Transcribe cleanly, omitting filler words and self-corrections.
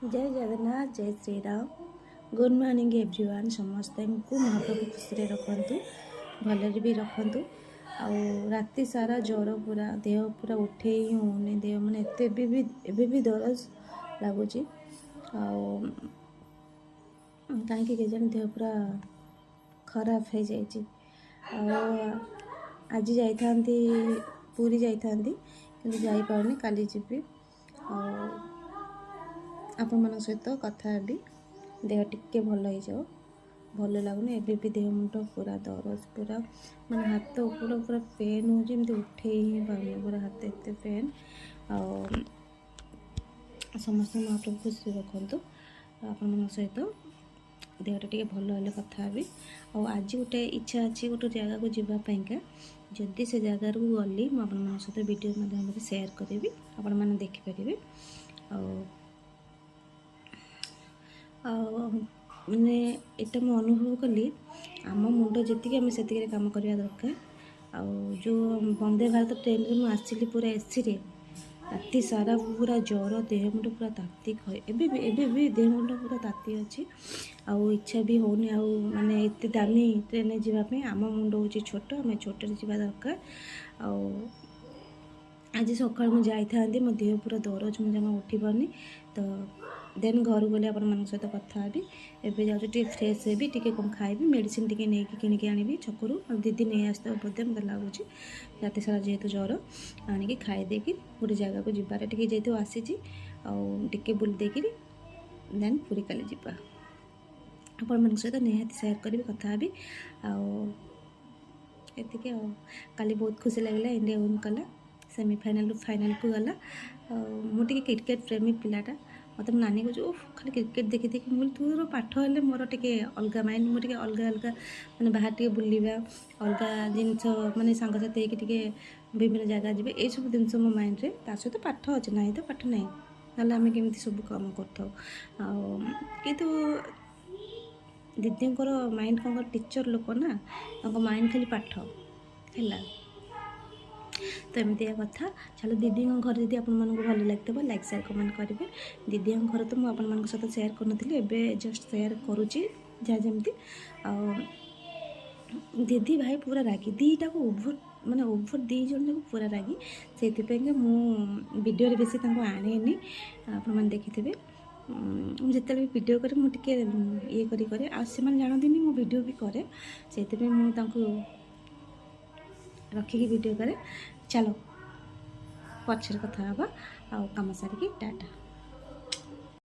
जय जगन्नाथ जय Shri Ram good morning everyone समस्त को महाप्रभु खुशी रखु भलरे भी रखु राति सारा ज्वर पूरा देह पूरा उठे ही होने देह मैंने एबे भी दरज लगुच कहीं केजानी देह पूरा खराब हो जाए आज जाइथांती पूरी जाइथांती किंतु जाई पारनी काली जीवी आपण मन सहित कथा भी देह टिके भल हो जाओ भल लगुनि एबे भी देह मुंड पूरा दरज पूरा माने हाथ ऊपर पूरा पेन हो जमी उठे ही पारनी पूरा हाथ एत पेन समस्त महाप्रभु खुशी रखु आपण मन सहित देहटा टे भल हेल्ले कथा भी आज गोटे इच्छा अच्छी गोटे जगह को जावाई जदि से जगार को गली मुझे सहित वीडियो माध्यम शेयर करी आपण मैंने देखिपारे मैंने यहाँ मुझे अनुभव कली आम मुंड जी आम से कम करवा दरकार जो वंदे भारत ट्रेन में मुझे आसली पूरा एसी रे राति सारा पूरा ज्वर देह मुंड पूरा ताती एबे भी देह मुंड पूरा ताती अच्छी इच्छा भी होनी माने एत दामी ट्रेन जावाई आम मुंड हूँ छोट आम छोटे जावा दरकार आज सका मुझे था मो देह पूरा दरज मुझे जमा उठी पारनी तो देन घर गले आपण मन सहित कथा भी एबे जाऊँ टे फ्रेश हेबी टे कौन खाइबी मेडिसिन टे नहीं किणिकी आनी छकरू दीदी नहीं आसता बोधे मतलब लगुच राति सारा जेहेतु ज्वर आणिकी खाई देकी गोटे जगह को जीवार टे जेहेतु आसी टे बुल देकी देन पूरी काली जीवा आपण मन सहित निहाती शेयर करी कथा भी एतिके काली बहुत खुशी लगला इंडिया विन कला सेमीफाइनाल फाइनाल को गला मुझे क्रिकेट प्रेमी पिलाटा मतलब नानी को जो खाली क्रिकेट देखी देखी मुझे तोर पाठ हेल्ले मोर टे अलग माइंड मुझे अलग अलग मैंने बाहर टे बुलवा अलग जिनस मानने सांगसाथी होगी विभिन्न जगह जी ये सब जिन मो माइंड रे ता सहित पाठ अच्छे ना तो पाठ नहीं ना आम केमी सब कम कर दीदी माइंड कौन टीचर लोक ना माइंड खाली पाठ है तो एमती कथा चलो दीदी घर जब आपको भल लगे लाइक शेयर कमेंट करेंगे दीदी घर तो मुझे सहित शेयर करूँ एबे जस्ट शेयर करुच्ची जहाँ जमी दीदी भाई पूरा रागी दीटा को ओभर माने ओभर दी जन को पूरा रागी से वीडियो बेसी आने आप देखी जिते भी वीडियो करे मुझे ये करे आने जानती मो वीडियो भी करे से रखिकी वीडियो करे चलो पचर कथा हाँ आ कम सारिकी टाटा।